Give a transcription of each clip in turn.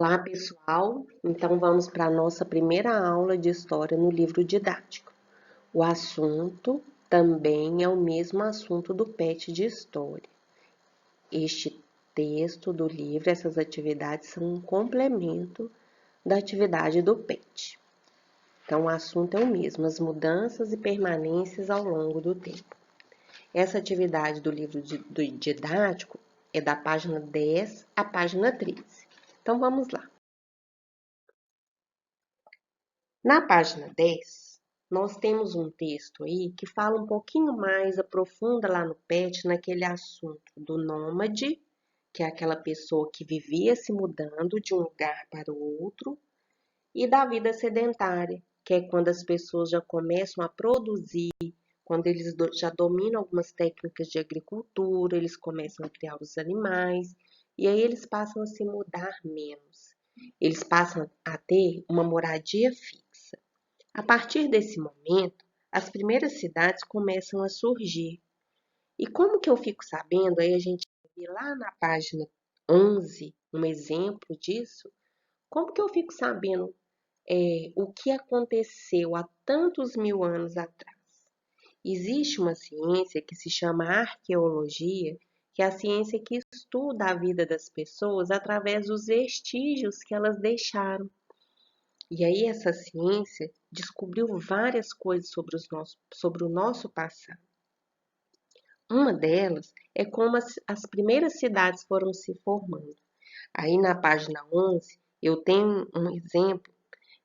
Olá, pessoal! Então vamos para a nossa primeira aula de história no livro didático. O assunto também é o mesmo assunto do PET de história. Este texto do livro, essas atividades são um complemento da atividade do PET. Então o assunto é o mesmo, as mudanças e permanências ao longo do tempo. Essa atividade do livro do didático é da página 10 à página 13. Então vamos lá. Na página 10, nós temos um texto aí que fala um pouquinho mais, aprofunda lá no PET, naquele assunto do nômade, que é aquela pessoa que vivia se mudando de um lugar para o outro, e da vida sedentária, que é quando as pessoas já começam a produzir, quando eles já dominam algumas técnicas de agricultura, eles começam a criar os animais, e aí eles passam a se mudar menos. Eles passam a ter uma moradia fixa. A partir desse momento, as primeiras cidades começam a surgir. E como que eu fico sabendo? Aí a gente vê lá na página 11 um exemplo disso. Como que eu fico sabendo o que aconteceu há tantos mil anos atrás? Existe uma ciência que se chama arqueologia, que é a ciência que estuda a vida das pessoas através dos vestígios que elas deixaram. E aí essa ciência descobriu várias coisas sobre o nosso passado. Uma delas é como as primeiras cidades foram se formando. Aí na página 11 eu tenho um exemplo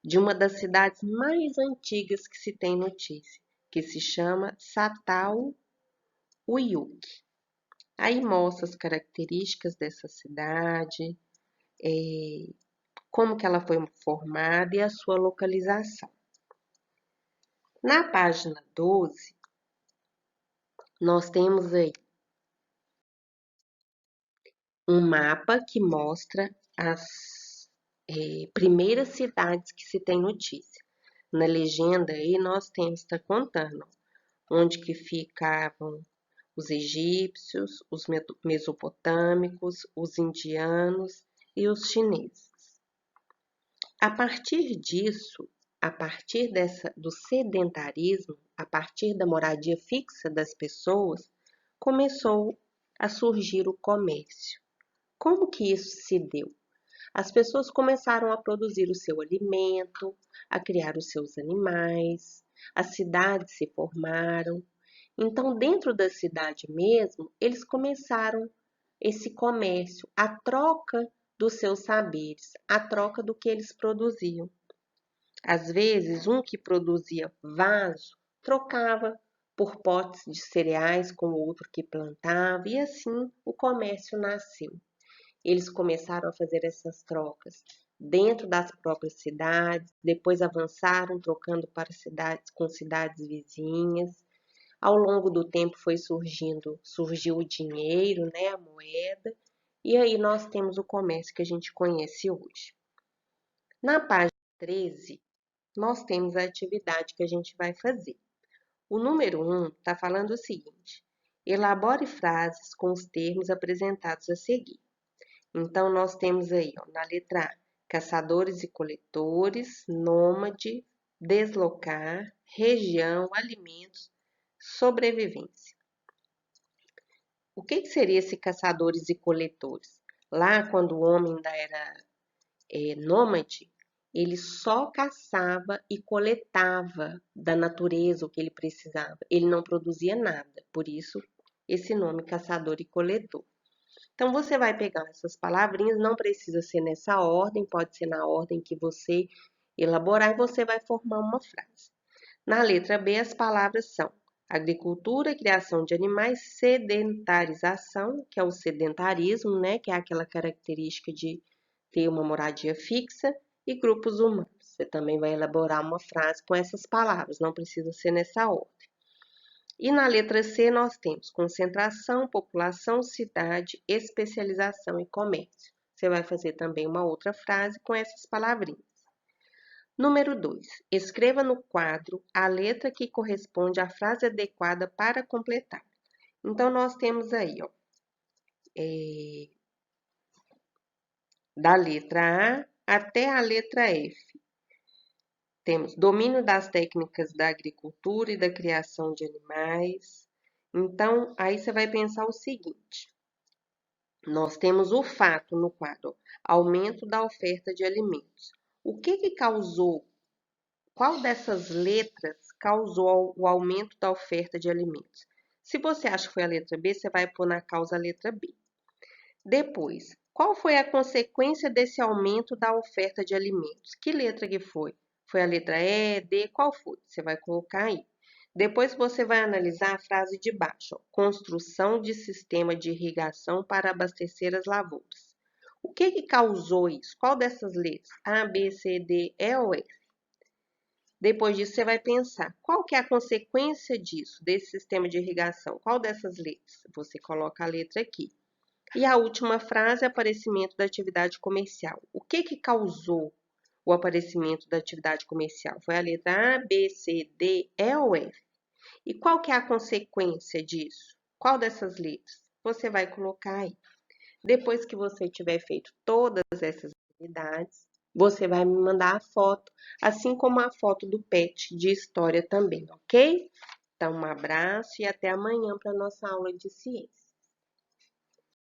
de uma das cidades mais antigas que se tem notícia, que se chama Satao Uyuk. Aí mostra as características dessa cidade, como que ela foi formada e a sua localização. Na página 12, nós temos aí um mapa que mostra as primeiras cidades que se tem notícia. Na legenda aí nós temos, está contando, onde que ficavam os egípcios, os mesopotâmicos, os indianos e os chineses. A partir disso, a partir do sedentarismo, a partir da moradia fixa das pessoas, começou a surgir o comércio. Como que isso se deu? As pessoas começaram a produzir o seu alimento, a criar os seus animais, as cidades se formaram. Então, dentro da cidade mesmo, eles começaram esse comércio, a troca dos seus saberes, a troca do que eles produziam. Às vezes, um que produzia vaso trocava por potes de cereais com o outro que plantava, e assim o comércio nasceu. Eles começaram a fazer essas trocas dentro das próprias cidades, depois avançaram trocando para cidades com cidades vizinhas. Ao longo do tempo surgiu o dinheiro, né, a moeda, e aí nós temos o comércio que a gente conhece hoje. Na página 13, nós temos a atividade que a gente vai fazer. O número 1 está falando o seguinte: elabore frases com os termos apresentados a seguir. Então, nós temos aí, ó, na letra A, caçadores e coletores, nômade, deslocar, região, alimentos, sobrevivência. O que seria esse caçadores e coletores? Lá, quando o homem ainda era nômade, ele só caçava e coletava da natureza o que ele precisava. Ele não produzia nada, por isso esse nome caçador e coletor. Então, você vai pegar essas palavrinhas, não precisa ser nessa ordem, pode ser na ordem que você elaborar e você vai formar uma frase. Na letra B, as palavras são agricultura, criação de animais, sedentarização, que é o sedentarismo, né, que é aquela característica de ter uma moradia fixa, e grupos humanos. Você também vai elaborar uma frase com essas palavras, não precisa ser nessa ordem. E na letra C nós temos concentração, população, cidade, especialização e comércio. Você vai fazer também uma outra frase com essas palavrinhas. Número 2. Escreva no quadro a letra que corresponde à frase adequada para completar. Então, nós temos aí, ó, da letra A até a letra F. Temos domínio das técnicas da agricultura e da criação de animais. Então, aí você vai pensar o seguinte: nós temos o fato no quadro, aumento da oferta de alimentos. O que causou? Qual dessas letras causou o aumento da oferta de alimentos? Se você acha que foi a letra B, você vai pôr na causa a letra B. Depois, qual foi a consequência desse aumento da oferta de alimentos? Que letra que foi? Foi a letra E, D, qual foi? Você vai colocar aí. Depois você vai analisar a frase de baixo, ó, construção de sistema de irrigação para abastecer as lavouras. O que causou isso? Qual dessas letras? A, B, C, D, E ou F? Depois disso, você vai pensar, qual que é a consequência disso, desse sistema de irrigação? Qual dessas letras? Você coloca a letra aqui. E a última frase, aparecimento da atividade comercial. O que causou o aparecimento da atividade comercial? Foi a letra A, B, C, D, E ou F? E qual que é a consequência disso? Qual dessas letras? Você vai colocar aí. Depois que você tiver feito todas essas atividades, você vai me mandar a foto, assim como a foto do PET de história também, ok? Então, um abraço e até amanhã para a nossa aula de ciência.